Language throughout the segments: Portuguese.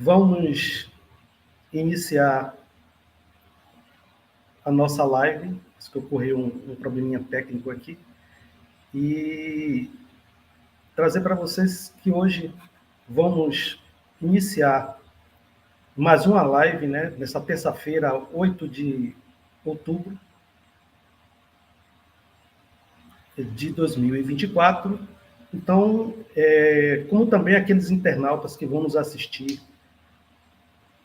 Vamos iniciar a nossa live. Acho que ocorreu um probleminha técnico aqui. E trazer para vocês que hoje vamos iniciar mais uma live, né? Nessa terça-feira, 8 de outubro de 2024. Então, como também aqueles internautas que vão nos assistir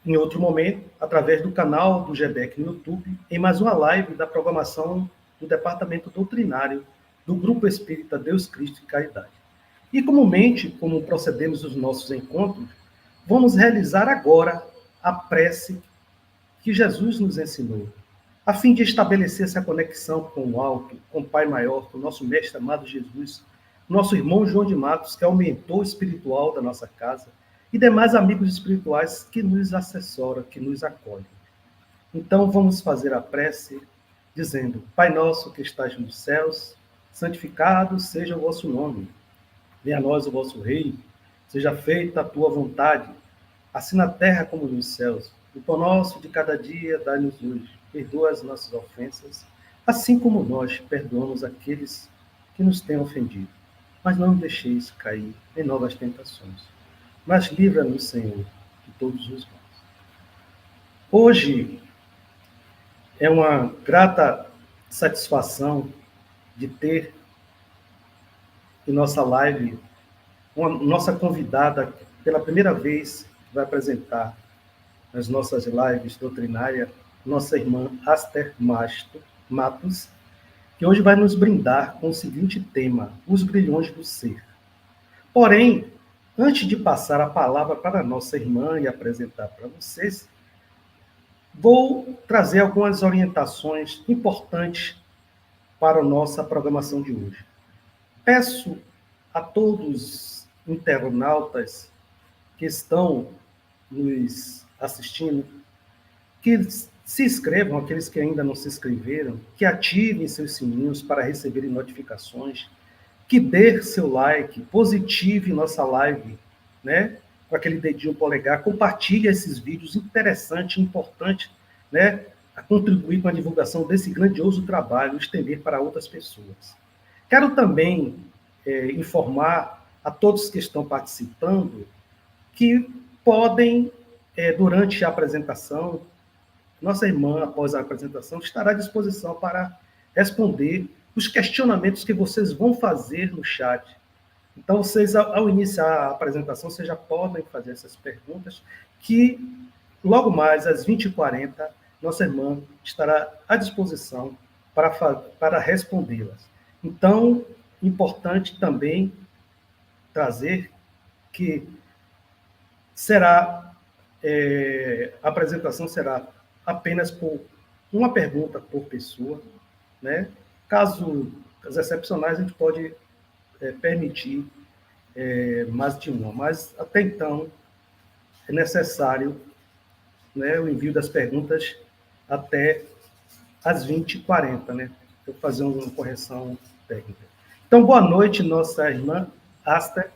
em outro momento, através do canal do GEDEC no YouTube, em mais uma live da programação do Departamento Doutrinário do Grupo Espírita Deus Cristo e Caridade. E comumente, como procedemos nos nossos encontros, vamos realizar agora a prece que Jesus nos ensinou, a fim de estabelecer essa conexão com o alto, com o Pai Maior, com o nosso mestre amado Jesus, nosso irmão João de Matos, que é o mentor espiritual da nossa casa, e demais amigos espirituais que nos assessoram, que nos acolhem. Então vamos fazer a prece dizendo: Pai nosso que estás nos céus, santificado seja o vosso nome. Venha a nós o vosso reino, seja feita a tua vontade, assim na terra como nos céus. O pão nosso de cada dia dai-nos hoje. Perdoa as nossas ofensas, assim como nós perdoamos aqueles que nos têm ofendido. Mas não nos deixeis cair em novas tentações. Mas livra-nos, Senhor, de todos os males. Hoje é uma grata satisfação de ter em nossa live uma nossa convidada pela primeira vez que vai apresentar nas nossas lives doutrinárias, nossa irmã Aster Matos, que hoje vai nos brindar com o seguinte tema: os grilhões do ser. Porém, antes de passar a palavra para a nossa irmã e apresentar para vocês, vou trazer algumas orientações importantes para a nossa programação de hoje. Peço a todos os internautas que estão nos assistindo que se inscrevam, aqueles que ainda não se inscreveram, que ativem seus sininhos para receberem notificações, que dê seu like, positive nossa live, né? Com aquele dedinho polegar, compartilhe esses vídeos interessantes, importantes, né? A contribuir com a divulgação desse grandioso trabalho, estender para outras pessoas. Quero também informar a todos que estão participando que podem, durante a apresentação, nossa irmã, após a apresentação, estará à disposição para responder os questionamentos que vocês vão fazer no chat. Então, vocês, ao iniciar a apresentação, vocês já podem fazer essas perguntas, que logo mais, às 20h40, nossa irmã estará à disposição para respondê-las. Então, importante também trazer que a apresentação será apenas por uma pergunta por pessoa, né? Caso as excepcionais, a gente pode permitir mais de uma, mas até então é necessário, né, o envio das perguntas até às 20h40, né? Vou fazer uma correção técnica. Então, boa noite, nossa irmã Aster.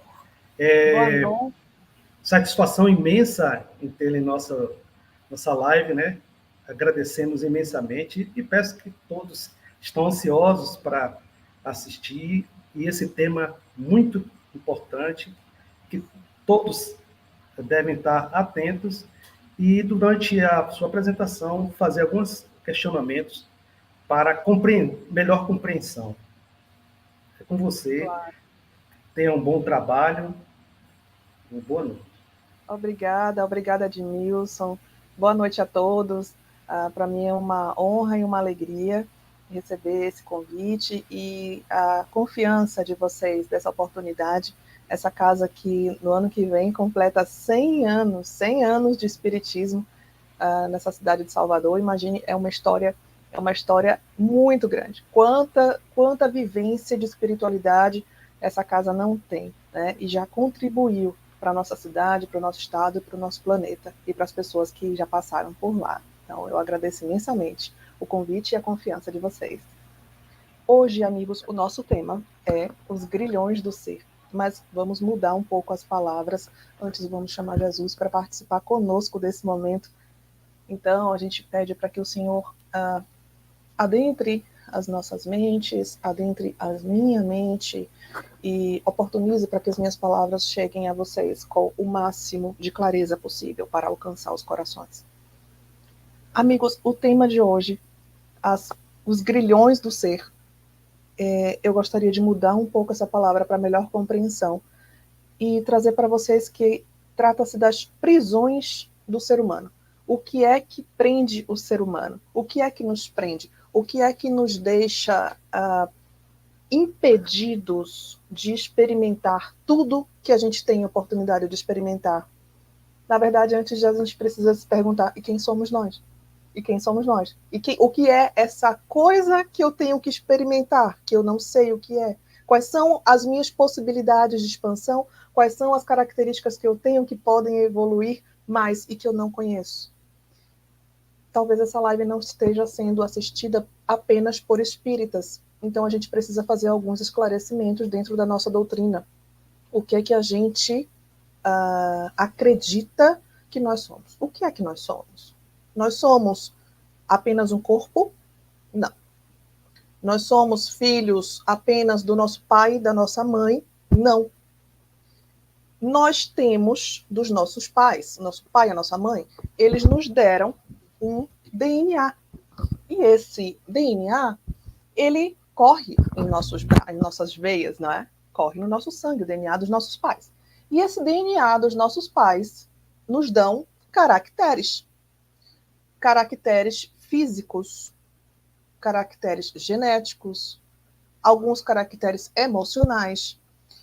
Boa noite. Satisfação imensa em tê-la em nossa live, né? Agradecemos imensamente e peço que todos estão ansiosos para assistir, e esse tema muito importante, que todos devem estar atentos, e durante a sua apresentação fazer alguns questionamentos para melhor compreensão. É com você. Claro. Tenha um bom trabalho. Uma boa noite. Obrigada, Edmilson. Boa noite a todos. Para mim é uma honra e uma alegria receber esse convite e a confiança de vocês dessa oportunidade. Essa casa que no ano que vem completa 100 anos de espiritismo nessa cidade de Salvador. Imagine, é uma história muito grande. Quanta vivência de espiritualidade essa casa não tem, né? E já contribuiu para a nossa cidade, para o nosso estado, para o nosso planeta e para as pessoas que já passaram por lá. Então, eu agradeço imensamente o convite e a confiança de vocês. Hoje, amigos, o nosso tema é os grilhões do ser. mas vamos mudar um pouco as palavras. Antes, vamos chamar Jesus para participar conosco desse momento. Então, a gente pede para que o Senhor adentre as nossas mentes, adentre a minha mente e oportunize para que as minhas palavras cheguem a vocês com o máximo de clareza possível para alcançar os corações. Amigos, o tema de hoje, os grilhões do ser, eu gostaria de mudar um pouco essa palavra para melhor compreensão e trazer para vocês que trata-se das prisões do ser humano. O que é que prende o ser humano? O que é que nos prende? O que é que nos deixa impedidos de experimentar tudo que a gente tem oportunidade de experimentar? Na verdade, antes a gente precisa se perguntar, e quem somos nós? E quem somos nós? O que é essa coisa que eu tenho que experimentar, que eu não sei o que é? Quais são as minhas possibilidades de expansão? Quais são as características que eu tenho que podem evoluir mais e que eu não conheço? Talvez essa live não esteja sendo assistida apenas por espíritas. Então a gente precisa fazer alguns esclarecimentos dentro da nossa doutrina. O que é que a gente acredita que nós somos? O que é que nós somos? Nós somos apenas um corpo? Não. Nós somos filhos apenas do nosso pai e da nossa mãe? Não. Nós temos dos nossos pais, nosso pai e a nossa mãe, eles nos deram um DNA. E esse DNA, ele corre em nossas veias, não é? Corre no nosso sangue, o DNA dos nossos pais. E esse DNA dos nossos pais nos dão caracteres. Caracteres físicos, caracteres genéticos, alguns caracteres emocionais.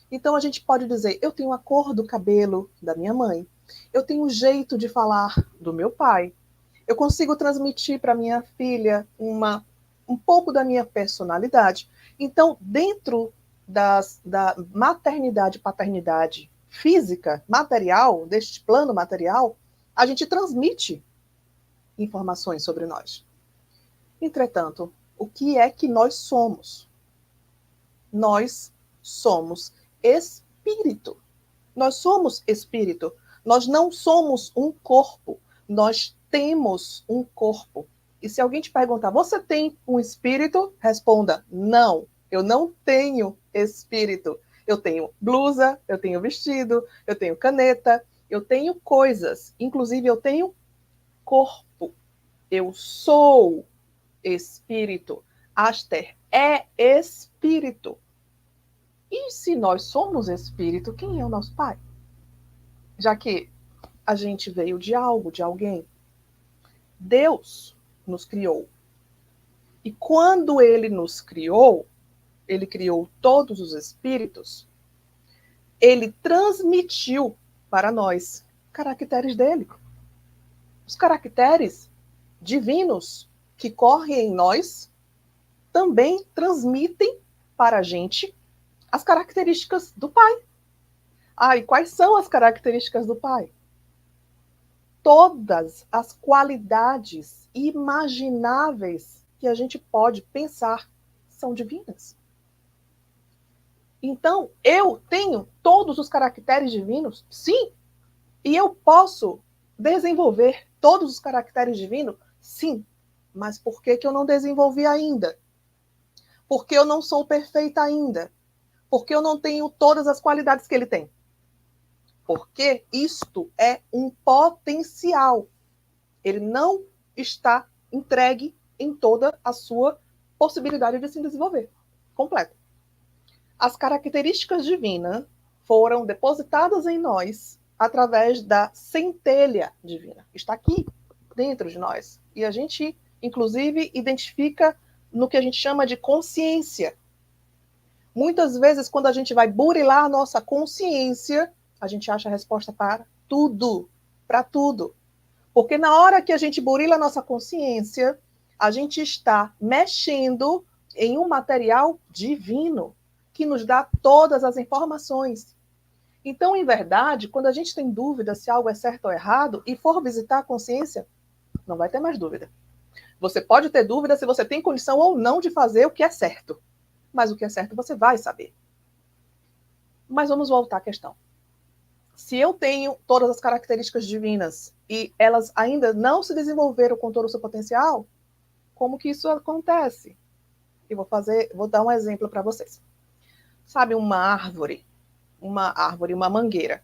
Então a gente pode dizer, eu tenho a cor do cabelo da minha mãe, eu tenho o jeito de falar do meu pai, eu consigo transmitir para minha filha um pouco da minha personalidade. Então, dentro da maternidade e paternidade física, material, deste plano material, a gente transmite informações sobre nós. Entretanto, o que é que nós somos? Nós somos espírito. Nós somos espírito. Nós não somos um corpo. Nós temos um corpo. E se alguém te perguntar, você tem um espírito? Responda, não, eu não tenho espírito. Eu tenho blusa, eu tenho vestido, eu tenho caneta, eu tenho coisas. Inclusive, eu tenho corpo. Eu sou espírito. Aster é espírito. E se nós somos espírito, quem é o nosso pai? Já que a gente veio de algo, de alguém. Deus nos criou. E quando ele nos criou, ele criou todos os espíritos, ele transmitiu para nós caracteres dele. Os caracteres divinos que correm em nós também transmitem para a gente as características do Pai. E quais são as características do Pai? Todas as qualidades imagináveis que a gente pode pensar são divinas. Então, eu tenho todos os caracteres divinos? Sim. E eu posso desenvolver todos os caracteres divinos? Sim. Mas por que eu não desenvolvi ainda? Porque eu não sou perfeita ainda? Porque eu não tenho todas as qualidades que ele tem? Porque isto é um potencial. Ele não está entregue em toda a sua possibilidade de se desenvolver. Completo. As características divinas foram depositadas em nós através da centelha divina. Está aqui dentro de nós. E a gente, inclusive, identifica no que a gente chama de consciência. Muitas vezes, quando a gente vai burilar a nossa consciência, a gente acha a resposta para tudo. Para tudo. Porque na hora que a gente burila a nossa consciência, a gente está mexendo em um material divino que nos dá todas as informações. Então, em verdade, quando a gente tem dúvida se algo é certo ou errado e for visitar a consciência, não vai ter mais dúvida. Você pode ter dúvida se você tem condição ou não de fazer o que é certo. Mas o que é certo você vai saber. Mas vamos voltar à questão. Se eu tenho todas as características divinas e elas ainda não se desenvolveram com todo o seu potencial, como que isso acontece? Eu vou dar um exemplo para vocês. Sabe uma árvore, uma mangueira.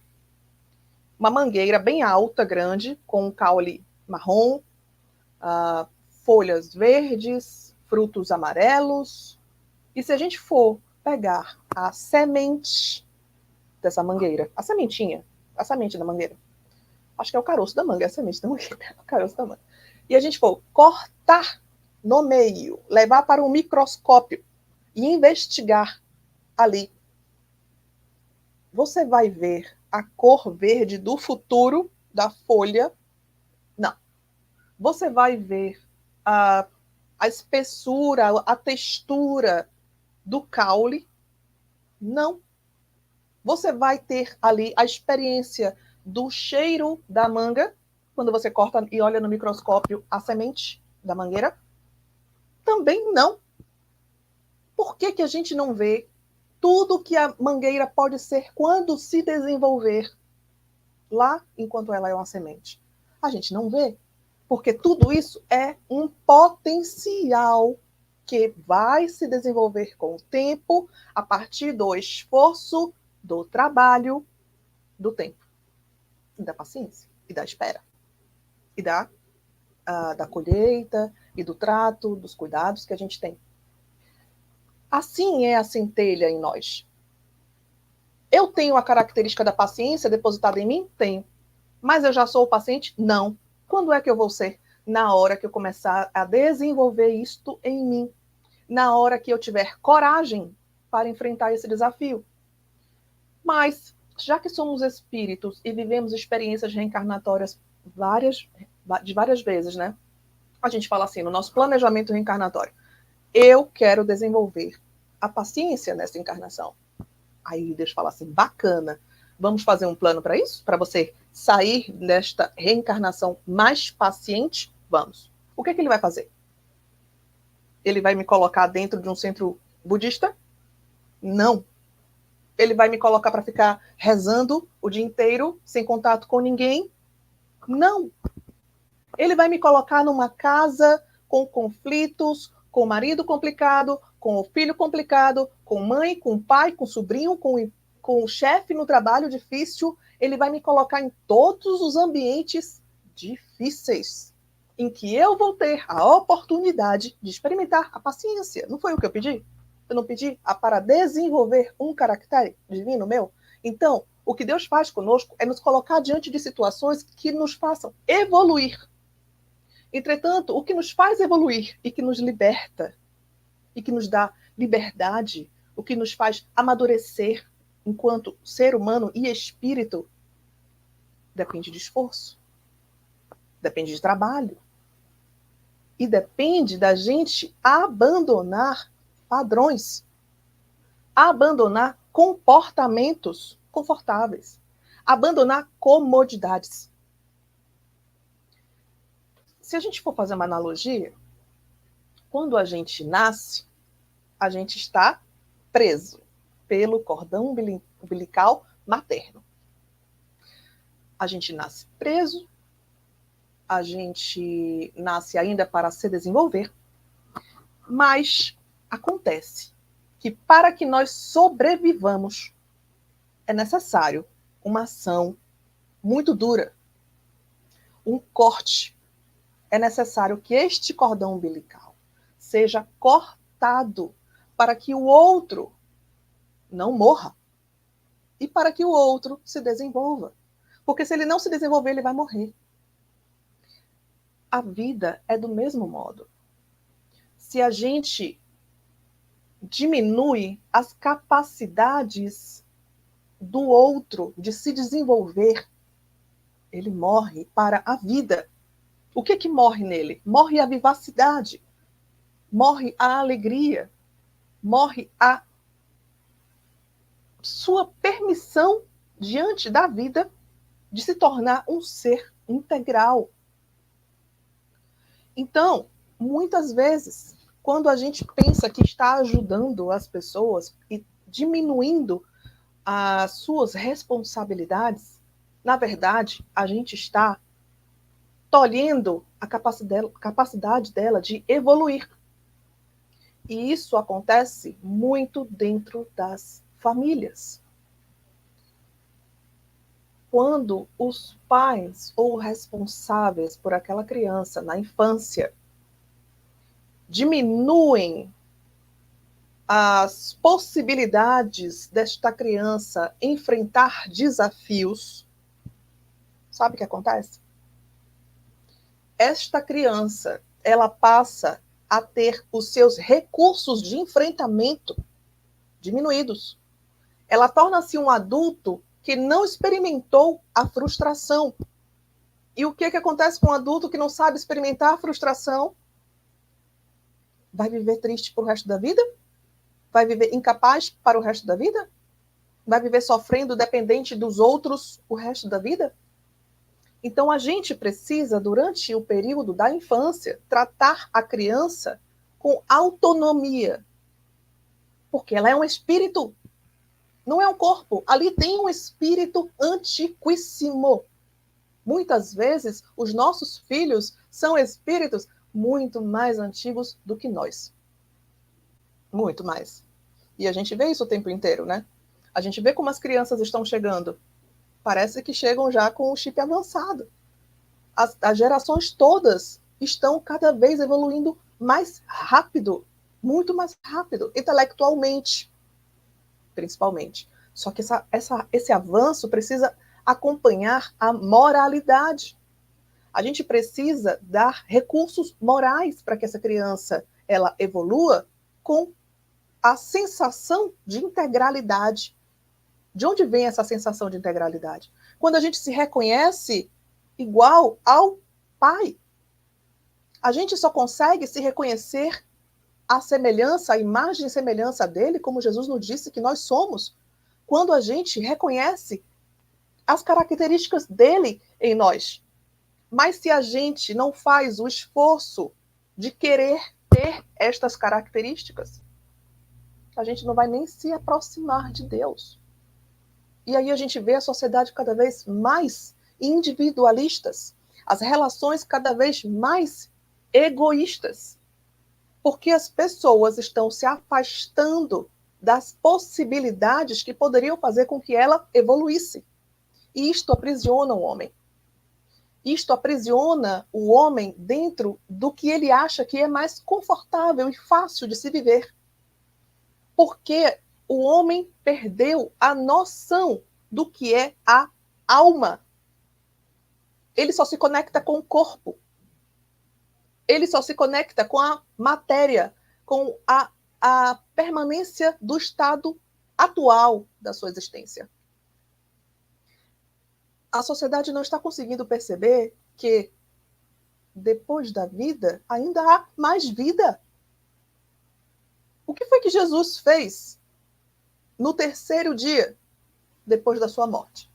Uma mangueira bem alta, grande, com um caule marrom, folhas verdes, frutos amarelos. E se a gente for pegar a semente dessa mangueira, a sementinha, a semente da mangueira, acho que é o caroço da manga, é a semente da mangueira, é o caroço da manga. E a gente for cortar no meio, levar para um microscópio e investigar ali, você vai ver a cor verde do futuro da folha? Não. Você vai ver a espessura, a textura do caule? Não. Você vai ter ali a experiência do cheiro da manga, quando você corta e olha no microscópio a semente da mangueira? Também não. Por que, que a gente não vê tudo que a mangueira pode ser quando se desenvolver lá, enquanto ela é uma semente? A gente não vê, porque tudo isso é um potencial que vai se desenvolver com o tempo, a partir do esforço, do trabalho, do tempo, e da paciência, e da espera, e da colheita, e do trato, dos cuidados que a gente tem. Assim é a centelha em nós. Eu tenho a característica da paciência depositada em mim? Tenho. Mas eu já sou o paciente? Não. Quando é que eu vou ser? Na hora que eu começar a desenvolver isto em mim. Na hora que eu tiver coragem para enfrentar esse desafio. Mas, já que somos espíritos e vivemos experiências reencarnatórias de várias vezes, né? A gente fala assim, no nosso planejamento reencarnatório, eu quero desenvolver a paciência nessa encarnação. Aí Deus fala assim, bacana, vamos fazer um plano para isso? Para você sair desta reencarnação mais paciente? Vamos. O que ele vai fazer? Ele vai me colocar dentro de um centro budista? Não. Ele vai me colocar para ficar rezando o dia inteiro, sem contato com ninguém? Não. Ele vai me colocar numa casa com conflitos, com o marido complicado, com o filho complicado, com mãe, com pai, com sobrinho, com o chefe no trabalho difícil. Ele vai me colocar em todos os ambientes difíceis, em que eu vou ter a oportunidade de experimentar a paciência. Não foi o que eu pedi? Eu não pedi para desenvolver um caráter divino meu? Então, o que Deus faz conosco é nos colocar diante de situações que nos façam evoluir. Entretanto, o que nos faz evoluir e que nos liberta, e que nos dá liberdade, o que nos faz amadurecer enquanto ser humano e espírito, depende de esforço, depende de trabalho, e depende da gente abandonar padrões, abandonar comportamentos confortáveis, abandonar comodidades. Se a gente for fazer uma analogia, quando a gente nasce, a gente está preso pelo cordão umbilical materno. A gente nasce preso, a gente nasce ainda para se desenvolver, mas acontece que para que nós sobrevivamos, é necessário uma ação muito dura, um corte. É necessário que este cordão umbilical seja cortado para que o outro não morra e para que o outro se desenvolva. Porque se ele não se desenvolver, ele vai morrer. A vida é do mesmo modo. Se a gente diminui as capacidades do outro de se desenvolver, ele morre para a vida. O que morre nele? Morre a vivacidade, morre a alegria, morre a sua permissão diante da vida de se tornar um ser integral. Então, muitas vezes, quando a gente pensa que está ajudando as pessoas e diminuindo as suas responsabilidades, na verdade, a gente está tolhendo a capacidade dela de evoluir. E isso acontece muito dentro das famílias. Quando os pais ou responsáveis por aquela criança na infância diminuem as possibilidades desta criança enfrentar desafios, sabe o que acontece? Esta criança, ela passa a ter os seus recursos de enfrentamento diminuídos. Ela torna-se um adulto que não experimentou a frustração. E o que acontece com um adulto que não sabe experimentar a frustração? Vai viver triste para o resto da vida? Vai viver incapaz para o resto da vida? Vai viver sofrendo dependente dos outros o resto da vida? Então, a gente precisa, durante o período da infância, tratar a criança com autonomia. Porque ela é um espírito, não é um corpo. Ali tem um espírito antiquíssimo. Muitas vezes, os nossos filhos são espíritos muito mais antigos do que nós. Muito mais. E a gente vê isso o tempo inteiro, né? A gente vê como as crianças estão chegando. Parece que chegam já com o chip avançado. As gerações todas estão cada vez evoluindo mais rápido, muito mais rápido, intelectualmente, principalmente. Só que esse avanço precisa acompanhar a moralidade. A gente precisa dar recursos morais para que essa criança ela evolua com a sensação de integralidade. De onde vem essa sensação de integralidade? Quando a gente se reconhece igual ao Pai. A gente só consegue se reconhecer a semelhança, a imagem e semelhança dele, como Jesus nos disse que nós somos, quando a gente reconhece as características dele em nós. Mas se a gente não faz o esforço de querer ter estas características, a gente não vai nem se aproximar de Deus. E aí a gente vê a sociedade cada vez mais individualistas, as relações cada vez mais egoístas, porque as pessoas estão se afastando das possibilidades que poderiam fazer com que ela evoluísse. E isto aprisiona o homem. Isto aprisiona o homem dentro do que ele acha que é mais confortável e fácil de se viver. Porque o homem perdeu a noção do que é a alma. Ele só se conecta com o corpo. Ele só se conecta com a matéria, com a permanência do estado atual da sua existência. A sociedade não está conseguindo perceber que depois da vida ainda há mais vida. O que foi que Jesus fez no terceiro dia depois da sua morte?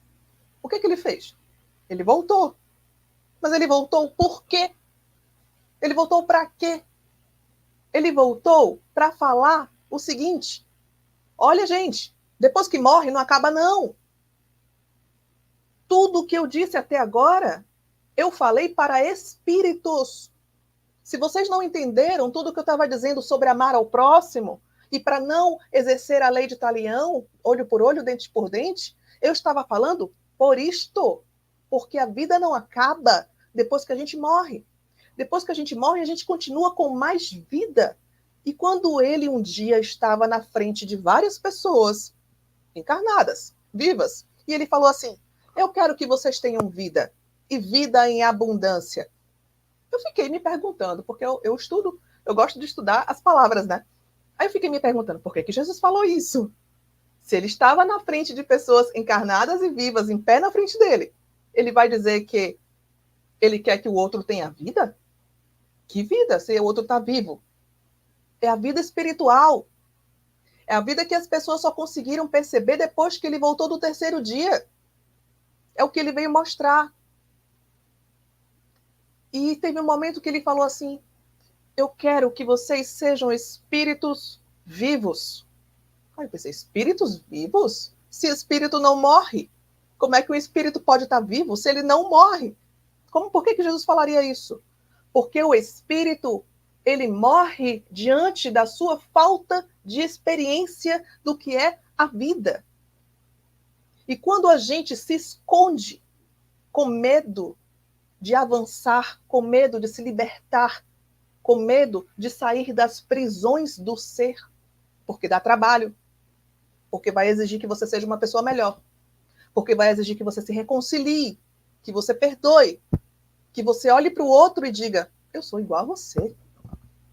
O que ele fez? Ele voltou. Mas ele voltou por quê? Ele voltou para quê? Ele voltou para falar o seguinte: olha, gente, depois que morre não acaba não. Tudo o que eu disse até agora, eu falei para espíritos. Se vocês não entenderam tudo o que eu estava dizendo sobre amar ao próximo e para não exercer a lei de Talião, olho por olho, dente por dente, eu estava falando por isto, porque a vida não acaba depois que a gente morre. Depois que a gente morre, a gente continua com mais vida. E quando ele um dia estava na frente de várias pessoas encarnadas, vivas, e ele falou assim: eu quero que vocês tenham vida, e vida em abundância. Eu fiquei me perguntando, porque eu estudo, eu gosto de estudar as palavras, né? Aí eu fiquei me perguntando, por que Jesus falou isso? Se ele estava na frente de pessoas encarnadas e vivas, em pé na frente dele, ele vai dizer que ele quer que o outro tenha vida? Que vida, se o outro está vivo? É a vida espiritual. É a vida que as pessoas só conseguiram perceber depois que ele voltou do terceiro dia. É o que ele veio mostrar. E teve um momento que ele falou assim: eu quero que vocês sejam espíritos vivos. Aí eu pensei, espíritos vivos? Se o espírito não morre, como é que o espírito pode estar vivo se ele não morre? Por que Jesus falaria isso? Porque o espírito, ele morre diante da sua falta de experiência do que é a vida. E quando a gente se esconde com medo de avançar, com medo de se libertar, com medo de sair das prisões do ser, porque dá trabalho, porque vai exigir que você seja uma pessoa melhor, porque vai exigir que você se reconcilie, que você perdoe, que você olhe para o outro e diga, eu sou igual a você,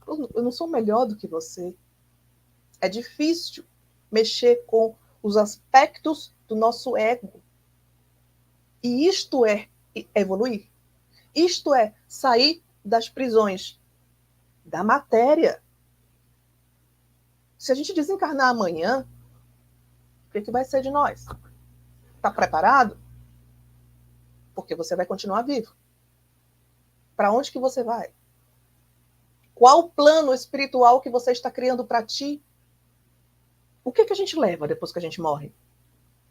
eu não sou melhor do que você. É difícil mexer com os aspectos do nosso ego. E isto é evoluir. Isto é sair das prisões da matéria. Se a gente desencarnar amanhã, o que vai ser de nós? Está preparado? Porque você vai continuar vivo. Para onde que você vai? Qual o plano espiritual que você está criando para ti? O que a gente leva depois que a gente morre?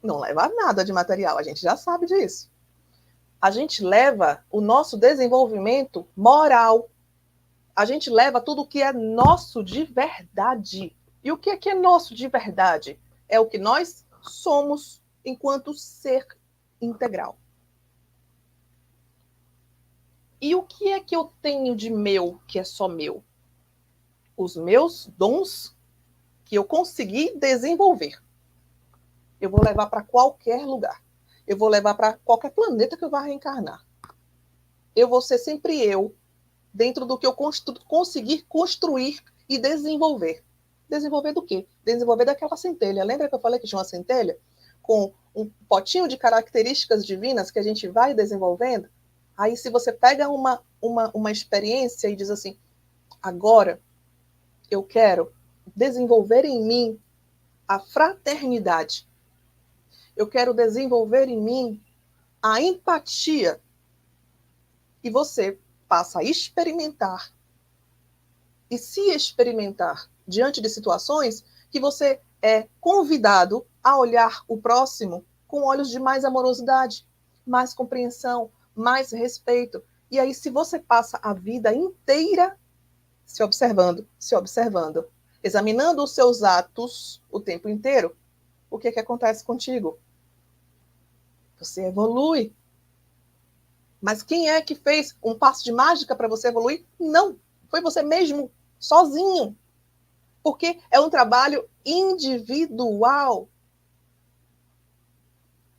Não leva nada de material, a gente já sabe disso. A gente leva o nosso desenvolvimento moral. A gente leva tudo o que é nosso de verdade. E o que é nosso de verdade? É o que nós somos enquanto ser integral. E o que é que eu tenho de meu, que é só meu? Os meus dons que eu consegui desenvolver. Eu vou levar para qualquer lugar. Eu vou levar para qualquer planeta que eu vá reencarnar. Eu vou ser sempre eu, dentro do que eu conseguir construir e desenvolver. Desenvolver do quê? Desenvolver daquela centelha. Lembra que eu falei que tinha uma centelha? Com um potinho de características divinas que a gente vai desenvolvendo. Aí, se você pega uma experiência e diz assim, agora eu quero desenvolver em mim a fraternidade. Eu quero desenvolver em mim a empatia. E você passa a experimentar e se experimentar diante de situações que você é convidado a olhar o próximo com olhos de mais amorosidade, mais compreensão, mais respeito. E aí, se você passa a vida inteira se observando, examinando os seus atos o tempo inteiro, o que acontece contigo? Você evolui. Mas quem é que fez um passo de mágica para você evoluir? Não, foi você mesmo, sozinho. Porque é um trabalho individual.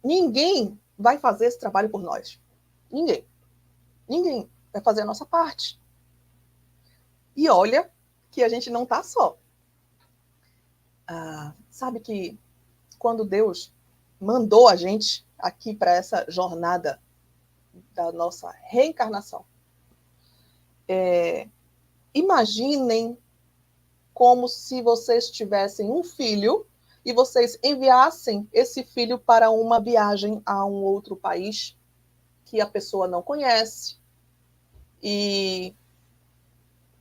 Ninguém vai fazer esse trabalho por nós. Ninguém. Ninguém vai fazer a nossa parte. E olha que a gente não está só. Sabe que quando Deus mandou a gente aqui para essa jornada da nossa reencarnação, imaginem como se vocês tivessem um filho e vocês enviassem esse filho para uma viagem a um outro país que a pessoa não conhece e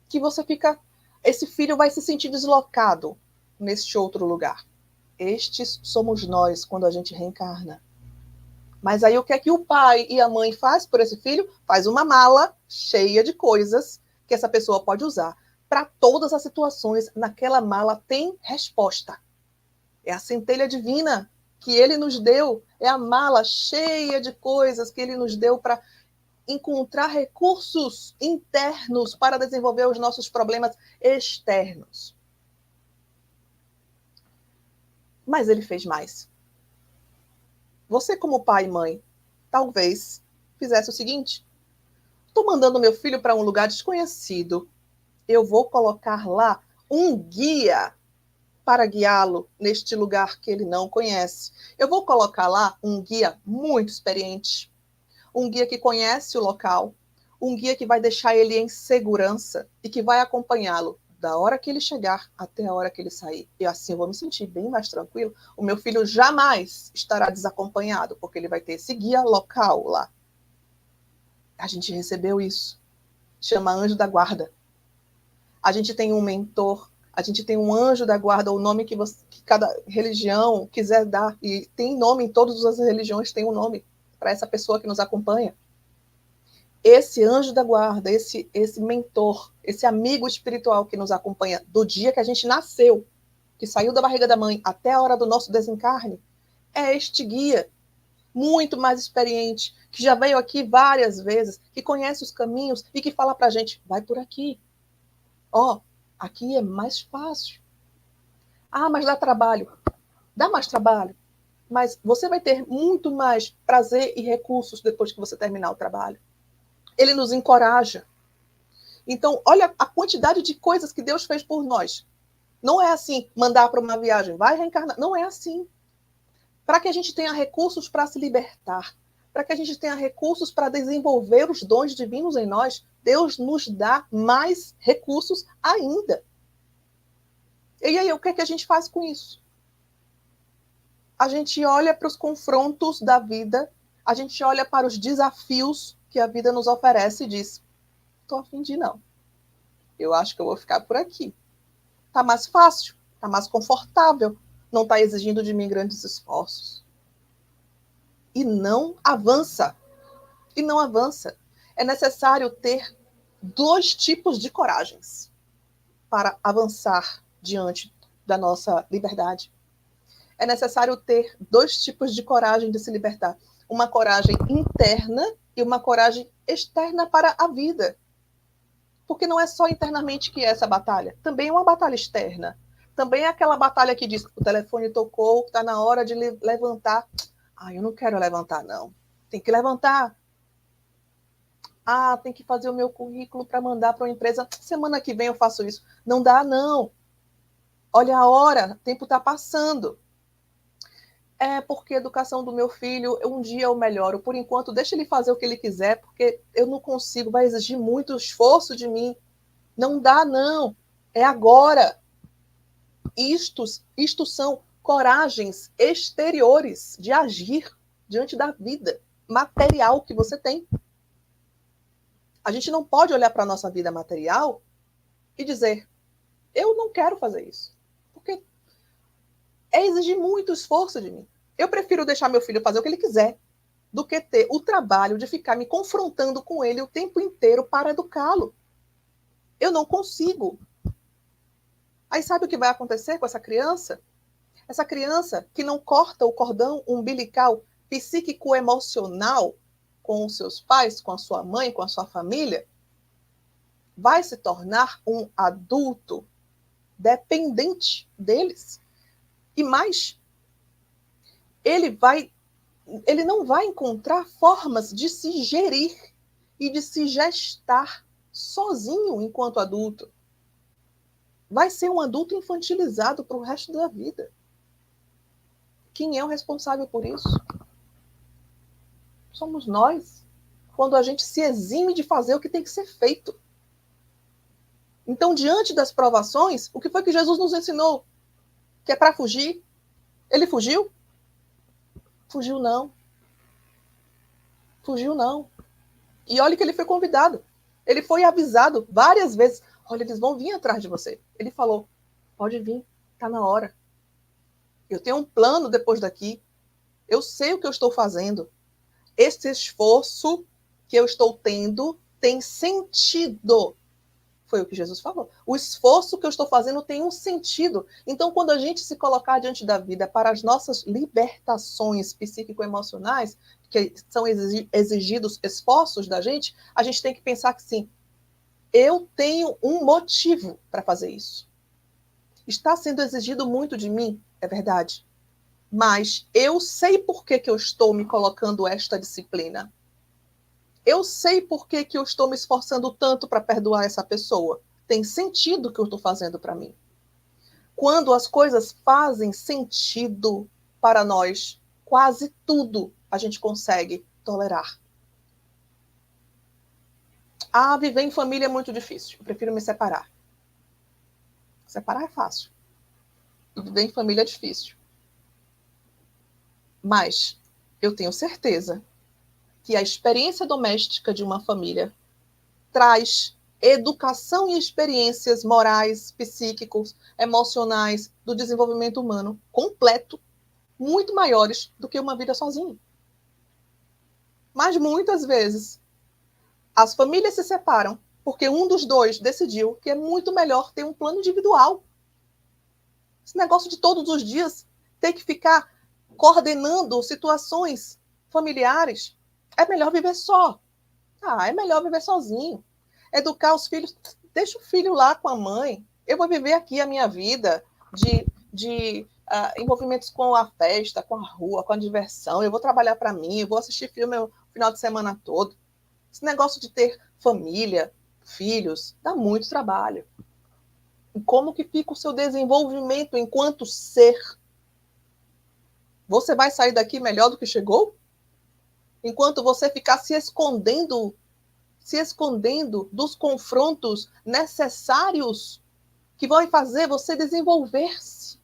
que esse filho vai se sentir deslocado neste outro lugar. Estes somos nós quando a gente reencarna. Mas aí o que é que o pai e a mãe faz por esse filho? Faz uma mala cheia de coisas que essa pessoa pode usar. Para todas as situações, naquela mala tem resposta. É a centelha divina que ele nos deu, é a mala cheia de coisas que ele nos deu para encontrar recursos internos para desenvolver os nossos problemas externos. Mas ele fez mais. Você, como pai e mãe, talvez fizesse o seguinte: estou mandando meu filho para um lugar desconhecido. Eu vou colocar lá um guia para guiá-lo neste lugar que ele não conhece. Eu vou colocar lá um guia muito experiente, um guia que conhece o local, um guia que vai deixar ele em segurança e que vai acompanhá-lo da hora que ele chegar até a hora que ele sair. E assim eu vou me sentir bem mais tranquilo. O meu filho jamais estará desacompanhado, porque ele vai ter esse guia local lá. A gente recebeu isso. Chama anjo da guarda. A gente tem um mentor A gente tem um anjo da guarda, o nome que cada religião quiser dar, e tem nome, em todas as religiões tem um nome para essa pessoa que nos acompanha. Esse anjo da guarda, esse mentor, esse amigo espiritual que nos acompanha do dia que a gente nasceu, que saiu da barriga da mãe até a hora do nosso desencarne, é este guia muito mais experiente, que já veio aqui várias vezes, que conhece os caminhos e que fala para a gente, vai por aqui. Ó, aqui é mais fácil. Ah, mas dá trabalho. Dá mais trabalho. Mas você vai ter muito mais prazer e recursos depois que você terminar o trabalho. Ele nos encoraja. Então, olha a quantidade de coisas que Deus fez por nós. Não é assim, mandar para uma viagem, vai reencarnar. Não é assim. Para que a gente tenha recursos para se libertar, para que a gente tenha recursos para desenvolver os dons divinos em nós, Deus nos dá mais recursos ainda. E aí, o que é que a gente faz com isso? A gente olha para os confrontos da vida, a gente olha para os desafios que a vida nos oferece e diz, estou a fim de ir, não. Eu acho que eu vou ficar por aqui. Está mais fácil, está mais confortável, não está exigindo de mim grandes esforços. E não avança. E não avança. É necessário ter 2 tipos de coragens para avançar diante da nossa liberdade. É necessário ter 2 tipos de coragem de se libertar. Uma coragem interna e uma coragem externa para a vida. Porque não é só internamente que é essa batalha. Também é uma batalha externa. Também é aquela batalha que diz, o telefone tocou, está na hora de levantar. Ah, eu não quero levantar, não. Tem que levantar. Ah, tem que fazer o meu currículo para mandar para uma empresa. Semana que vem eu faço isso. Não dá, não. Olha a hora, o tempo está passando. É porque a educação do meu filho, um dia eu melhoro. Por enquanto, deixa ele fazer o que ele quiser, porque eu não consigo, vai exigir muito esforço de mim. Não dá, não. É agora. Isto são coragens exteriores de agir diante da vida material que você tem. A gente não pode olhar para a nossa vida material e dizer, eu não quero fazer isso. Porque é exigir muito esforço de mim. Eu prefiro deixar meu filho fazer o que ele quiser do que ter o trabalho de ficar me confrontando com ele o tempo inteiro para educá-lo. Eu não consigo. Aí sabe o que vai acontecer com essa criança? Essa criança que não corta o cordão umbilical psíquico-emocional com os seus pais, com a sua mãe, com a sua família, vai se tornar um adulto dependente deles. E mais, ele não vai encontrar formas de se gerir e de se gestar sozinho enquanto adulto. Vai ser um adulto infantilizado para o resto da vida. Quem é o responsável por isso? Somos nós, quando a gente se exime de fazer o que tem que ser feito. Então, diante das provações, o que foi que Jesus nos ensinou? Que é para fugir? Ele fugiu? Fugiu não. Fugiu não. E olha que ele foi convidado. Ele foi avisado várias vezes. Olha, eles vão vir atrás de você. Ele falou, pode vir, está na hora. Eu tenho um plano depois daqui. Eu sei o que eu estou fazendo. Esse esforço que eu estou tendo tem sentido. Foi o que Jesus falou. O esforço que eu estou fazendo tem um sentido. Então, quando a gente se colocar diante da vida para as nossas libertações psíquico-emocionais, que são exigidos esforços da gente, a gente tem que pensar que sim, eu tenho um motivo para fazer isso. Está sendo exigido muito de mim, é verdade. Mas eu sei por que eu estou me colocando esta disciplina. Eu sei por que eu estou me esforçando tanto para perdoar essa pessoa. Tem sentido o que eu estou fazendo para mim. Quando as coisas fazem sentido para nós, quase tudo a gente consegue tolerar. Ah, viver em família é muito difícil. Eu prefiro me separar. Separar é fácil. E viver em família é difícil. Mas eu tenho certeza que a experiência doméstica de uma família traz educação e experiências morais, psíquicos, emocionais, do desenvolvimento humano completo, muito maiores do que uma vida sozinho. Mas muitas vezes as famílias se separam porque um dos dois decidiu que é muito melhor ter um plano individual. Esse negócio de todos os dias ter que ficar coordenando situações familiares, é melhor viver só. É melhor viver sozinho. Educar os filhos, deixa o filho lá com a mãe. Eu vou viver aqui a minha vida de envolvimentos com a festa, com a rua, com a diversão. Eu vou trabalhar para mim, eu vou assistir filme o final de semana todo. Esse negócio de ter família, filhos, dá muito trabalho. E como que fica o seu desenvolvimento enquanto ser? Você vai sair daqui melhor do que chegou? Enquanto você ficar se escondendo dos confrontos necessários que vão fazer você desenvolver-se.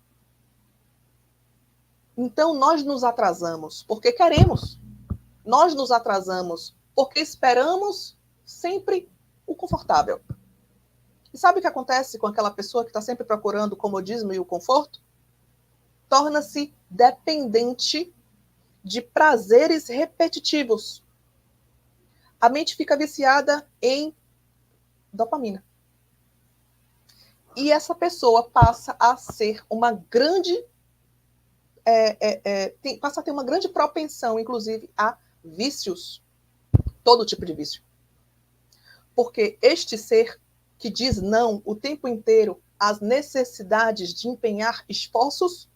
Então, nós nos atrasamos porque queremos. Nós nos atrasamos porque esperamos sempre o confortável. E sabe o que acontece com aquela pessoa que está sempre procurando o comodismo e o conforto? Torna-se dependente de prazeres repetitivos. A mente fica viciada em dopamina. E essa pessoa passa a ser uma grande... passa a ter uma grande propensão, inclusive, a vícios. Todo tipo de vício. Porque este ser que diz não o tempo inteiro às necessidades de empenhar esforços,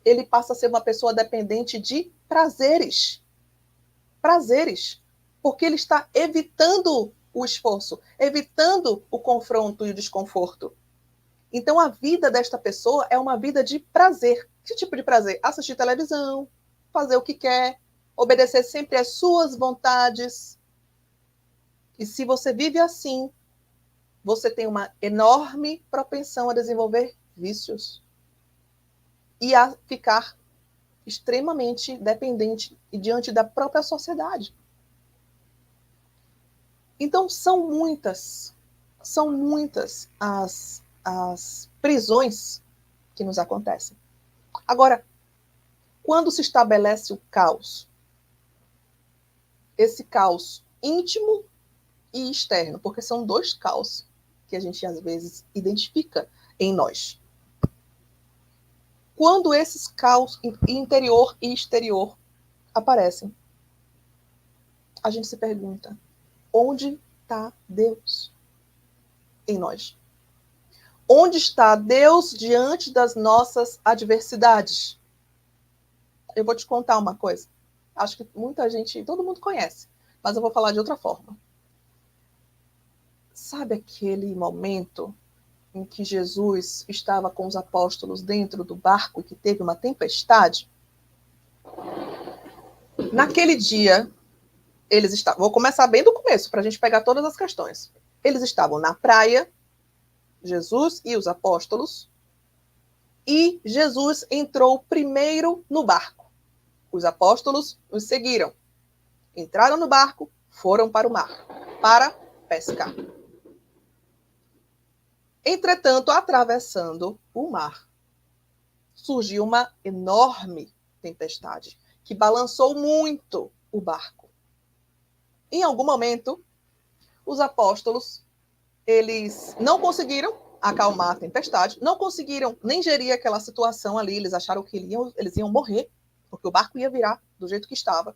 ele passa a ser uma pessoa dependente de prazeres. Prazeres. Porque ele está evitando o esforço, evitando o confronto e o desconforto. Então, a vida desta pessoa é uma vida de prazer. Que tipo de prazer? Assistir televisão, fazer o que quer, obedecer sempre às suas vontades. E se você vive assim, você tem uma enorme propensão a desenvolver vícios e a ficar extremamente dependente e diante da própria sociedade. Então, são muitas as prisões que nos acontecem. Agora, quando se estabelece o caos, esse caos íntimo e externo, porque são dois caos que a gente às vezes identifica em nós. Quando esses caos interior e exterior aparecem, a gente se pergunta: onde está Deus em nós? Onde está Deus diante das nossas adversidades? Eu vou te contar uma coisa. Acho que muita gente, todo mundo conhece, mas eu vou falar de outra forma. Sabe aquele momento em que Jesus estava com os apóstolos dentro do barco e que teve uma tempestade? Naquele dia, eles estavam... Vou começar bem do começo, para a gente pegar todas as questões. Eles estavam na praia, Jesus e os apóstolos, e Jesus entrou primeiro no barco. Os apóstolos os seguiram. Entraram no barco, foram para o mar, para pescar. Entretanto, atravessando o mar, surgiu uma enorme tempestade que balançou muito o barco. Em algum momento, os apóstolos, eles não conseguiram acalmar a tempestade, não conseguiram nem gerir aquela situação ali, eles acharam que eles iam morrer, porque o barco ia virar do jeito que estava.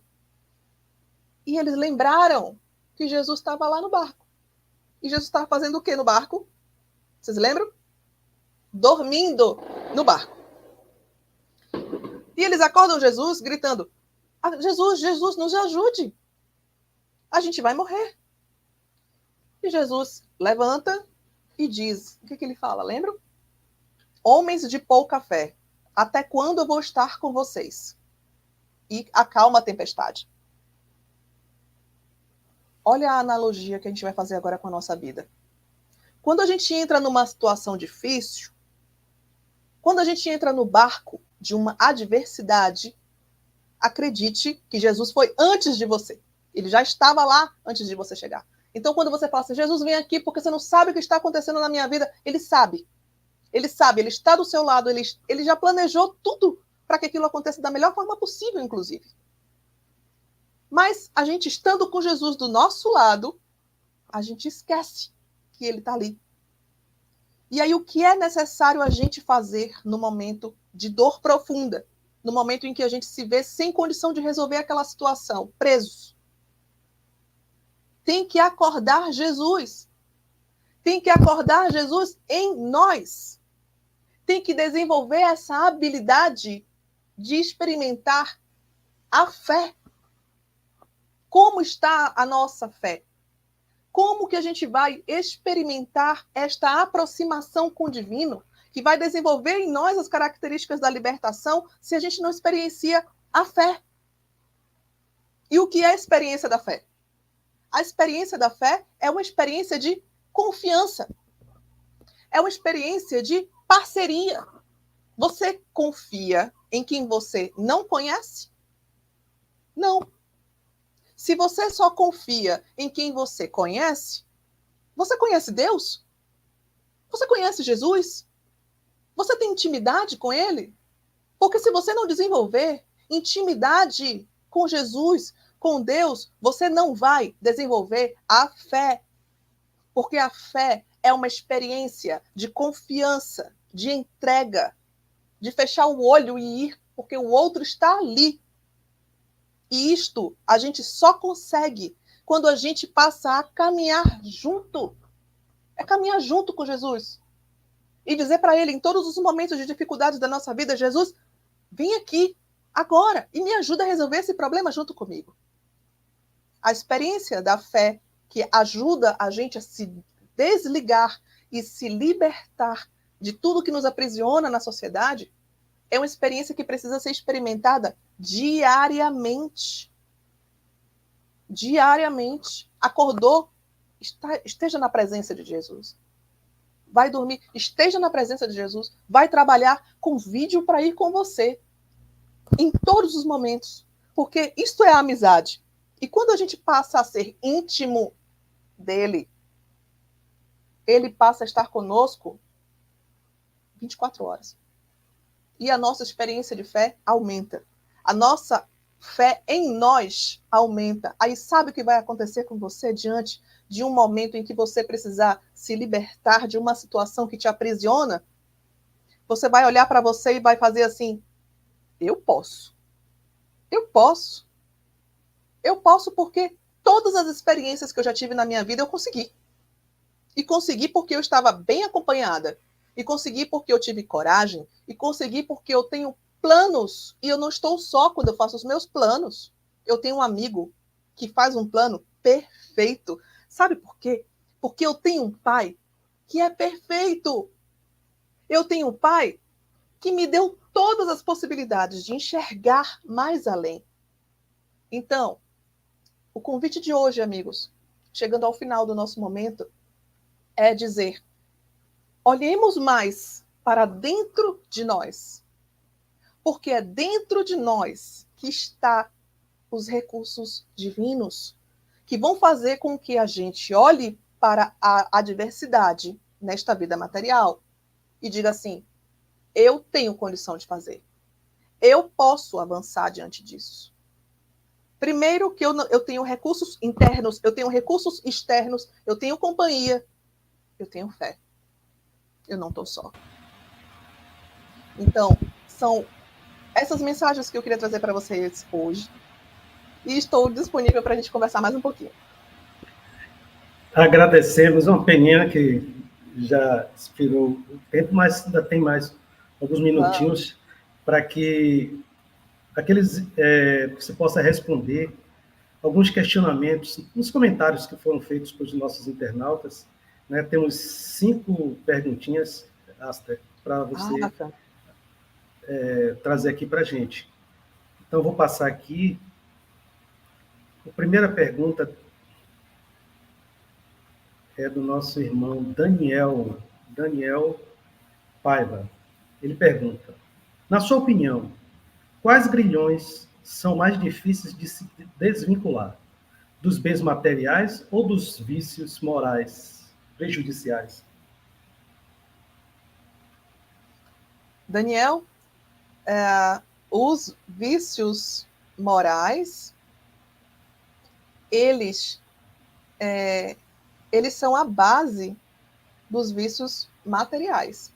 E eles lembraram que Jesus estava lá no barco. E Jesus estava fazendo o quê no barco? Vocês lembram? Dormindo no barco. E eles acordam Jesus gritando: Jesus, Jesus, nos ajude. A gente vai morrer. E Jesus levanta e diz, o que ele fala, lembram? Homens de pouca fé, até quando eu vou estar com vocês? E acalma a tempestade. Olha a analogia que a gente vai fazer agora com a nossa vida. Quando a gente entra numa situação difícil, quando a gente entra no barco de uma adversidade, acredite que Jesus foi antes de você. Ele já estava lá antes de você chegar. Então, quando você fala assim, Jesus, vem aqui porque você não sabe o que está acontecendo na minha vida, ele sabe. Ele sabe, ele está do seu lado, ele já planejou tudo para que aquilo aconteça da melhor forma possível, inclusive. Mas a gente estando com Jesus do nosso lado, a gente esquece que ele está ali. E aí, o que é necessário a gente fazer no momento de dor profunda, no momento em que a gente se vê sem condição de resolver aquela situação, presos? Tem que acordar Jesus. Tem que acordar Jesus em nós. Tem que desenvolver essa habilidade de experimentar a fé. Como está a nossa fé? Como que a gente vai experimentar esta aproximação com o divino, que vai desenvolver em nós as características da libertação, se a gente não experiencia a fé? E o que é a experiência da fé? A experiência da fé é uma experiência de confiança. É uma experiência de parceria. Você confia em quem você não conhece? Não. Se você só confia em quem você conhece Deus? Você conhece Jesus? Você tem intimidade com ele? Porque se você não desenvolver intimidade com Jesus, com Deus, você não vai desenvolver a fé. Porque a fé é uma experiência de confiança, de entrega, de fechar o olho e ir, porque o outro está ali. E isto a gente só consegue quando a gente passa a caminhar junto. É caminhar junto com Jesus. E dizer para ele, em todos os momentos de dificuldade da nossa vida, Jesus, vem aqui, agora, e me ajuda a resolver esse problema junto comigo. A experiência da fé que ajuda a gente a se desligar e se libertar de tudo que nos aprisiona na sociedade é uma experiência que precisa ser experimentada diariamente. Diariamente. Acordou, esteja na presença de Jesus. Vai dormir, esteja na presença de Jesus. Vai trabalhar, convide-o para ir com você. Em todos os momentos. Porque isto é a amizade. E quando a gente passa a ser íntimo dele, ele passa a estar conosco 24 horas. E a nossa experiência de fé aumenta. A nossa fé em nós aumenta. Aí sabe o que vai acontecer com você diante de um momento em que você precisar se libertar de uma situação que te aprisiona? Você vai olhar para você e vai fazer assim, eu posso. Eu posso. Eu posso porque todas as experiências que eu já tive na minha vida eu consegui. E consegui porque eu estava bem acompanhada. E consegui porque eu tive coragem. E consegui porque eu tenho planos. E eu não estou só quando eu faço os meus planos. Eu tenho um amigo que faz um plano perfeito. Sabe por quê? Porque eu tenho um pai que é perfeito. Eu tenho um pai que me deu todas as possibilidades de enxergar mais além. Então, o convite de hoje, amigos, chegando ao final do nosso momento, é dizer: olhemos mais para dentro de nós, porque é dentro de nós que está os recursos divinos que vão fazer com que a gente olhe para a adversidade nesta vida material e diga assim: eu tenho condição de fazer, eu posso avançar diante disso. Primeiro que eu tenho recursos internos, eu tenho recursos externos, eu tenho companhia, eu tenho fé. Eu não estou só. Então, são essas mensagens que eu queria trazer para vocês hoje. E estou disponível para a gente conversar mais um pouquinho. Agradecemos, uma peninha que já expirou o tempo, mas ainda tem mais alguns minutinhos para que você possa responder alguns questionamentos nos comentários que foram feitos pelos nossos internautas. Né? Temos 5 perguntinhas, Asta, para você trazer aqui para a gente. Então, vou passar aqui. A primeira pergunta é do nosso irmão Daniel Paiva. Ele pergunta: na sua opinião, quais grilhões são mais difíceis de se desvincular? dos bens materiais ou dos vícios morais prejudiciais? Daniel, os vícios morais, eles são a base dos vícios materiais.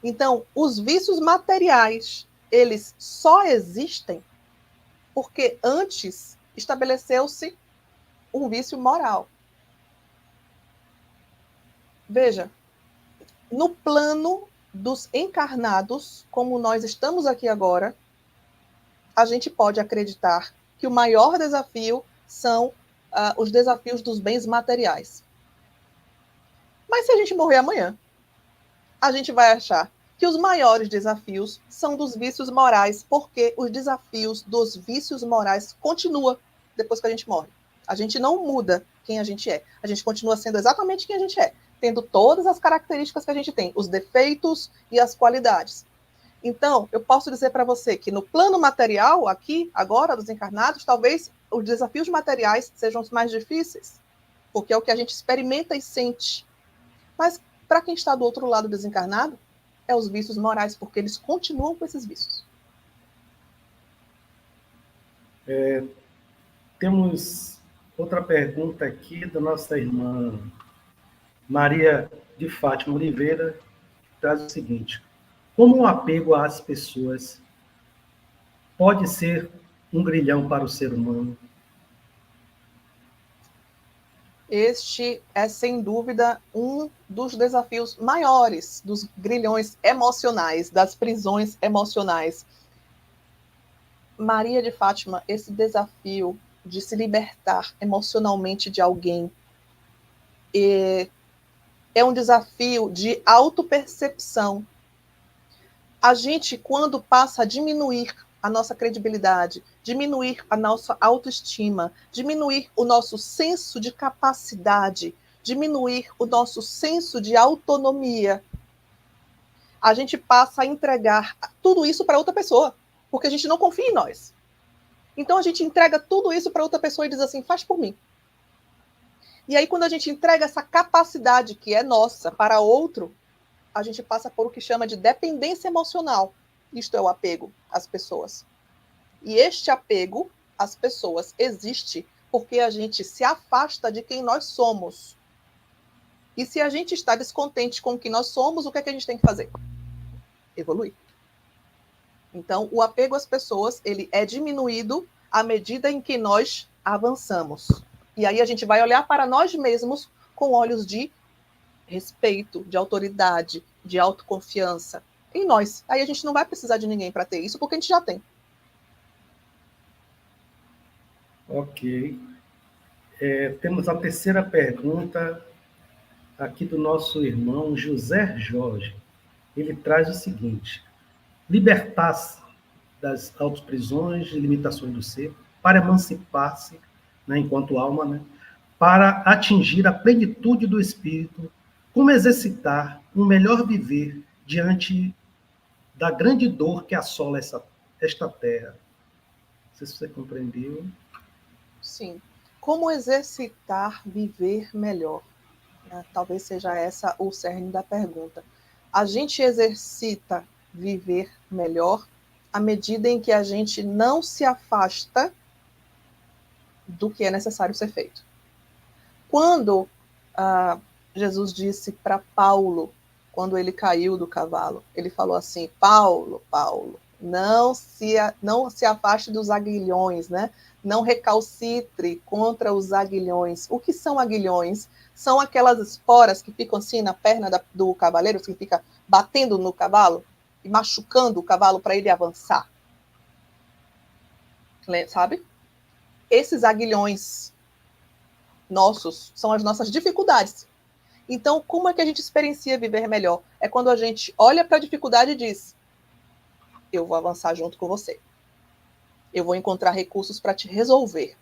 Então, os vícios materiais, eles só existem porque antes estabeleceu-se um vício moral. Veja, no plano dos encarnados, como nós estamos aqui agora, a gente pode acreditar que o maior desafio são os desafios dos bens materiais. Mas se a gente morrer amanhã, a gente vai achar que os maiores desafios são dos vícios morais, porque os desafios dos vícios morais continuam depois que a gente morre. A gente não muda quem a gente é. A gente continua sendo exatamente quem a gente é, tendo todas as características que a gente tem, os defeitos e as qualidades. Então, eu posso dizer para você que no plano material, aqui, agora, dos encarnados, talvez os desafios materiais sejam os mais difíceis, porque é o que a gente experimenta e sente. Mas, para quem está do outro lado desencarnado, é os vícios morais, porque eles continuam com esses vícios. Temos outra pergunta aqui da nossa irmã Maria de Fátima Oliveira, que traz o seguinte: como o apego às pessoas pode ser um grilhão para o ser humano? Este é, sem dúvida, um dos desafios maiores dos grilhões emocionais, das prisões emocionais. Maria de Fátima, esse desafio de se libertar emocionalmente de alguém é um desafio de autopercepção. A gente, quando passa a diminuir a nossa credibilidade, diminuir a nossa autoestima, diminuir o nosso senso de capacidade, diminuir o nosso senso de autonomia, a gente passa a entregar tudo isso para outra pessoa, porque a gente não confia em nós. Então a gente entrega tudo isso para outra pessoa e diz assim, faz por mim. E aí quando a gente entrega essa capacidade que é nossa para outro, a gente passa por o que chama de dependência emocional. Isto é o apego às pessoas. E este apego às pessoas existe porque a gente se afasta de quem nós somos. E se a gente está descontente com o que nós somos, o que é que a gente tem que fazer? Evoluir. Então, o apego às pessoas, ele é diminuído à medida em que nós avançamos. E aí a gente vai olhar para nós mesmos com olhos de respeito, de autoridade, de autoconfiança em nós. Aí a gente não vai precisar de ninguém para ter isso, porque a gente já tem. Ok. Temos a terceira pergunta aqui do nosso irmão José Jorge. Ele traz o seguinte: libertar-se das autoprisões e limitações do ser, para emancipar-se, né, enquanto alma, né, para atingir a plenitude do espírito, como exercitar um melhor viver diante da grande dor que assola esta terra. Não sei se você compreendeu. Sim. Como exercitar viver melhor? Talvez seja essa o cerne da pergunta. A gente exercita viver melhor à medida em que a gente não se afasta do que é necessário ser feito. Quando Jesus disse para Paulo, quando ele caiu do cavalo, ele falou assim, Paulo, não se afaste dos aguilhões, né? Não recalcitre contra os aguilhões. O que são aguilhões? São aquelas esporas que ficam assim na perna do cavaleiro, que fica batendo no cavalo e machucando o cavalo para ele avançar. Sabe? Esses aguilhões nossos são as nossas dificuldades. Então, como é que a gente experiencia viver melhor? É quando a gente olha para a dificuldade e diz, eu vou avançar junto com você. Eu vou encontrar recursos para te resolver.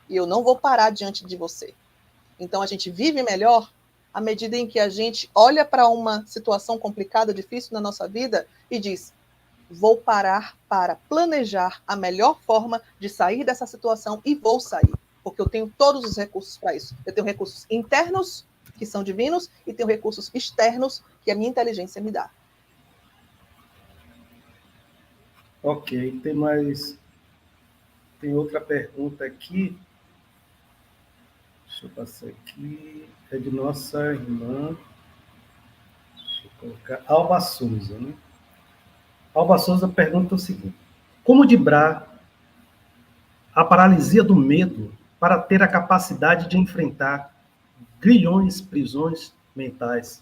E eu não vou parar diante de você. Então, a gente vive melhor à medida em que a gente olha para uma situação complicada, difícil na nossa vida e diz, vou parar para planejar a melhor forma de sair dessa situação e vou sair. porque eu tenho todos os recursos para isso. Eu tenho recursos internos, que são divinos, e tenho recursos externos, que a minha inteligência me dá. Ok, tem outra pergunta aqui. Deixa eu passar aqui. É de nossa irmã. Deixa eu colocar. Alba Souza, né? Alba Souza pergunta o seguinte: como driblar a paralisia do medo para ter a capacidade de enfrentar grilhões, prisões mentais?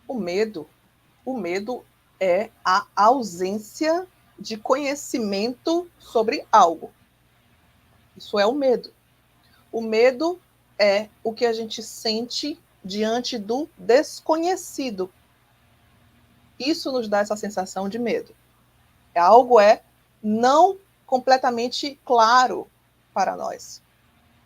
O medo é a ausência de conhecimento sobre algo. Isso é o medo. O medo é o que a gente sente diante do desconhecido. Isso nos dá essa sensação de medo. Algo é não completamente claro para nós.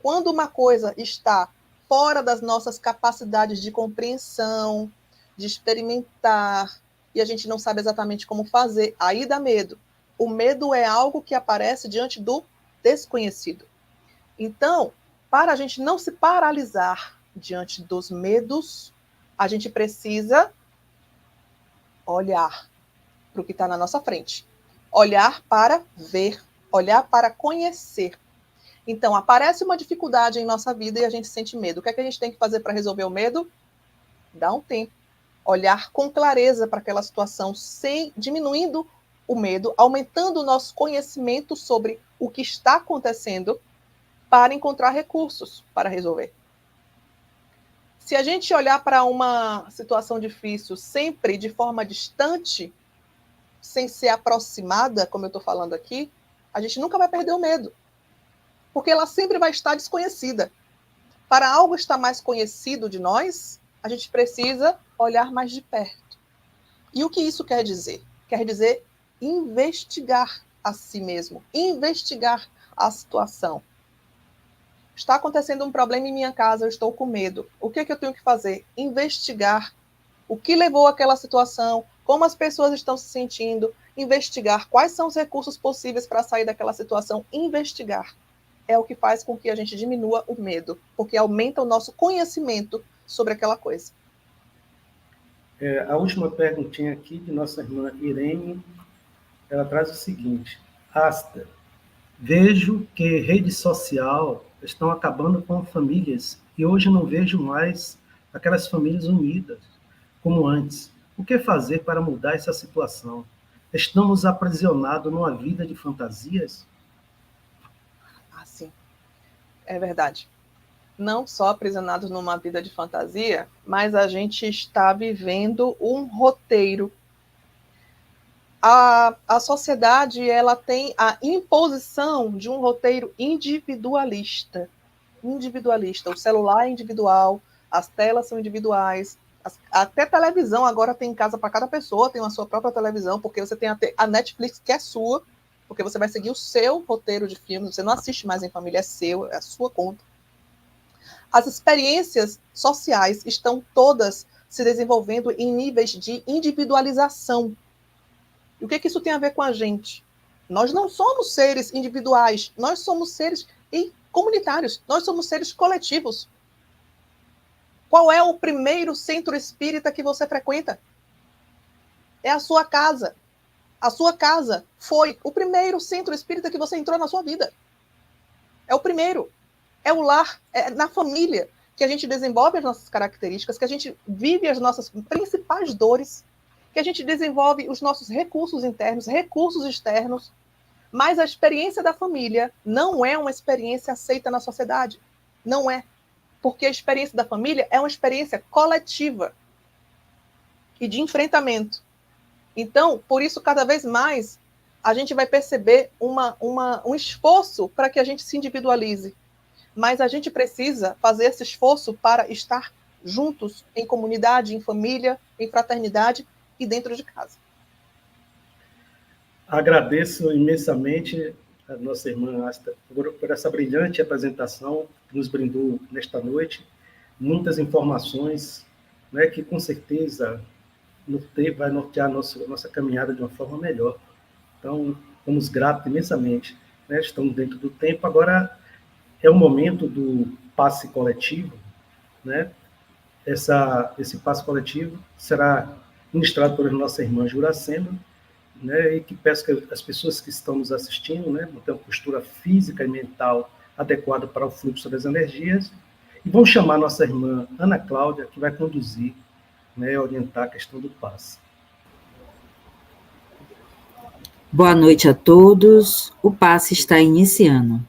Quando uma coisa está fora das nossas capacidades de compreensão, de experimentar, e a gente não sabe exatamente como fazer, aí dá medo. O medo é algo que aparece diante do desconhecido. Então, para a gente não se paralisar diante dos medos, a gente precisa olhar para o que está na nossa frente. Olhar para ver, olhar para conhecer. Então, aparece uma dificuldade em nossa vida e a gente sente medo. O que é que a gente tem que fazer para resolver o medo? Dar um tempo. Olhar com clareza para aquela situação, sem diminuindo o medo, aumentando o nosso conhecimento sobre o que está acontecendo para encontrar recursos para resolver. Se a gente olhar para uma situação difícil sempre de forma distante, sem ser aproximada, como eu estou falando aqui, a gente nunca vai perder o medo. Porque ela sempre vai estar desconhecida. Para algo estar mais conhecido de nós, a gente precisa olhar mais de perto. E o que isso quer dizer? Quer dizer investigar a si mesmo, investigar a situação. Está acontecendo um problema em minha casa, eu estou com medo. O que é que eu tenho que fazer? Investigar o que levou àquela situação, como as pessoas estão se sentindo, investigar quais são os recursos possíveis para sair daquela situação, investigar. É o que faz com que a gente diminua o medo, porque aumenta o nosso conhecimento sobre aquela coisa. A última perguntinha aqui de nossa irmã Irene, ela traz o seguinte: Asta, vejo que rede social estão acabando com famílias e hoje não vejo mais aquelas famílias unidas como antes. O que fazer para mudar essa situação? Estamos aprisionados numa vida de fantasias? Ah, sim, é verdade. Não só aprisionados numa vida de fantasia, mas a gente está vivendo um roteiro. A sociedade, ela tem a imposição de um roteiro individualista. O celular é individual, as telas são individuais, até televisão agora tem em casa para cada pessoa, tem a sua própria televisão, porque você tem a Netflix que é sua, porque você vai seguir o seu roteiro de filmes, você não assiste mais em família, é seu, é a sua conta. As experiências sociais estão todas se desenvolvendo em níveis de individualização. E o que isso tem a ver com a gente? Nós não somos seres individuais, nós somos seres comunitários, nós somos seres coletivos. Qual é o primeiro centro espírita que você frequenta? É a sua casa. A sua casa foi o primeiro centro espírita que você entrou na sua vida. É o primeiro. É o lar, é na família que a gente desenvolve as nossas características, que a gente vive as nossas principais dores, que a gente desenvolve os nossos recursos internos, recursos externos, mas a experiência da família não é uma experiência aceita na sociedade. Não é. Porque a experiência da família é uma experiência coletiva e de enfrentamento. Então, por isso, cada vez mais, a gente vai perceber um esforço para que a gente se individualize. Mas a gente precisa fazer esse esforço para estar juntos, em comunidade, em família, em fraternidade e dentro de casa. Agradeço imensamente a nossa irmã Asta por essa brilhante apresentação que nos brindou nesta noite. Muitas informações, né, que com certeza vai nortear nossa caminhada de uma forma melhor. Então, somos gratos imensamente. né? Estamos dentro do tempo. Agora é o momento do passe coletivo, né? Esse passe coletivo será ministrado por nossa irmã Juracema, né? E que peço que as pessoas que estão nos assistindo, né, mantenham uma postura física e mental adequada para o fluxo das energias. E vão chamar nossa irmã Ana Cláudia, que vai conduzir, né, orientar a questão do passe. Boa noite a todos. O passe está iniciando.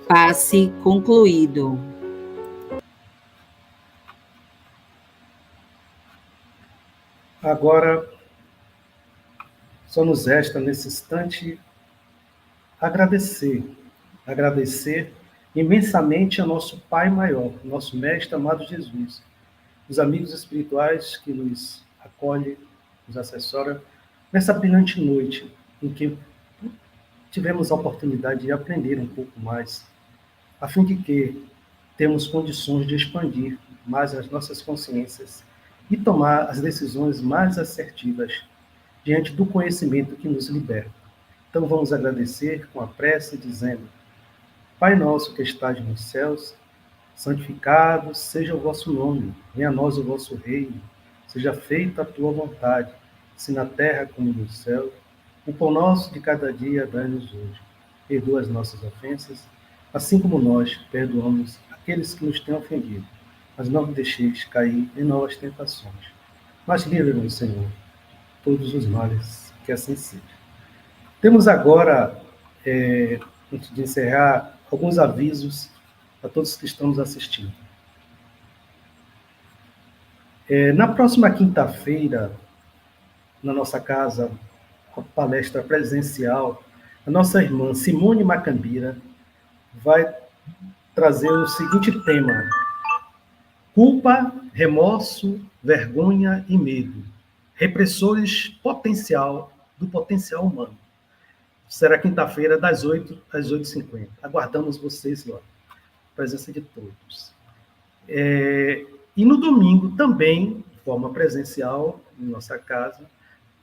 Passe concluído. Agora, só nos resta, nesse instante, agradecer imensamente a nosso Pai Maior, nosso Mestre amado Jesus, os amigos espirituais que nos acolhem, nos assessoram, nessa brilhante noite em que tivemos a oportunidade de aprender um pouco mais, a fim de que temos condições de expandir mais as nossas consciências e tomar as decisões mais assertivas diante do conhecimento que nos liberta. Então vamos agradecer com a prece dizendo: Pai nosso que estás nos céus, santificado seja o vosso nome, venha a nós o vosso reino, seja feita a tua vontade, assim na terra como no céu. O pão nosso de cada dia dai-nos hoje. Perdoa as nossas ofensas, assim como nós perdoamos aqueles que nos têm ofendido. Mas não nos deixeis cair em novas tentações. Mas livra-nos, Senhor, todos os males, que assim seja. Temos agora, antes de encerrar, alguns avisos a todos que estão nos assistindo. Na próxima quinta-feira, na nossa casa, a palestra presencial, a nossa irmã Simone Macambira vai trazer o seguinte tema: culpa, remorso, vergonha e medo, repressores do potencial humano. Será quinta-feira, das 8 às 8h50. Aguardamos vocês lá. Presença de todos. E no domingo, também, de forma presencial, em nossa casa,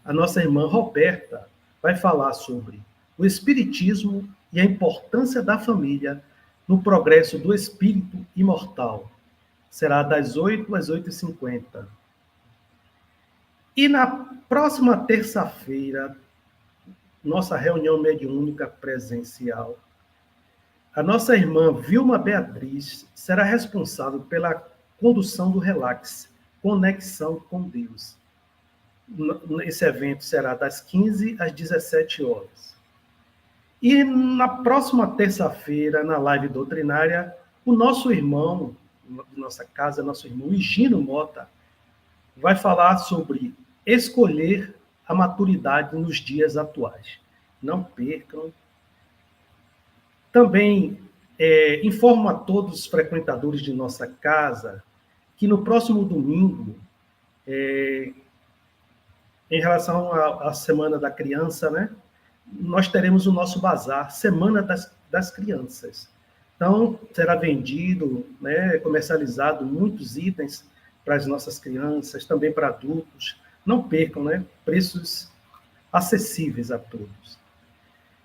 a nossa irmã Roberta vai falar sobre o espiritismo e a importância da família no progresso do espírito imortal. Será das 8 às 8h50. E na próxima terça-feira, nossa reunião mediúnica presencial, a nossa irmã Vilma Beatriz será responsável pela condução do Relax, Conexão com Deus. Esse evento será das 15 às 17 horas. E na próxima terça-feira, na live doutrinária, o nosso irmão, de nossa casa, nosso irmão Higino Mota, vai falar sobre escolher a maturidade nos dias atuais. Não percam. Também informo a todos os frequentadores de nossa casa que no próximo domingo, em relação à Semana da Criança, né, nós teremos o nosso bazar, Semana das Crianças. Então, será vendido, né, comercializado muitos itens para as nossas crianças, também para adultos. Não percam, né, preços acessíveis a todos.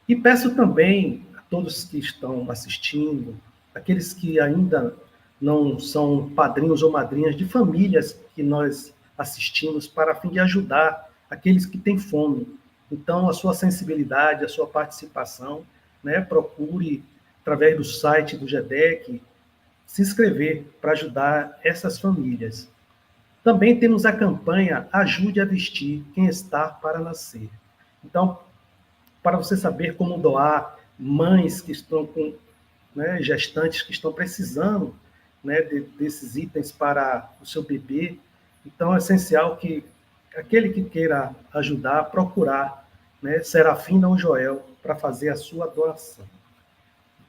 E peço também a todos que estão assistindo, aqueles que ainda não são padrinhos ou madrinhas de famílias que nós assistimos, para a fim de ajudar aqueles que têm fome. Então, a sua sensibilidade, a sua participação, né, procure, através do site do GEDEC, se inscrever para ajudar essas famílias. Também temos a campanha Ajude a Vestir Quem Está para Nascer. Então, para você saber como doar, mães que estão com, né, gestantes que estão precisando, né, desses itens para o seu bebê, então é essencial que aquele que queira ajudar, procurar, né, Serafina ou Joel, para fazer a sua doação.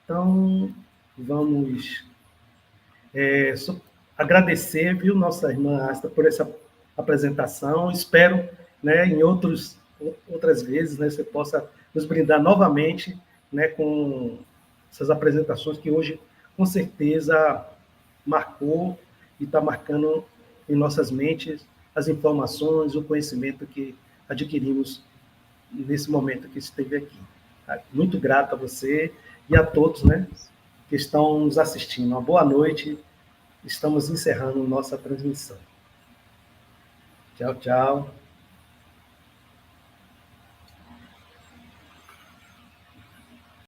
Então, vamos agradecer, viu, nossa irmã Asta, por essa apresentação. Espero, né, em outras vezes, né, você possa nos brindar novamente, né, com essas apresentações que hoje, com certeza, marcou e está marcando em nossas mentes as informações, o conhecimento que adquirimos nesse momento que esteve aqui. Muito grato a você e a todos, né, que estão nos assistindo. Uma boa noite. Estamos encerrando nossa transmissão. Tchau, tchau.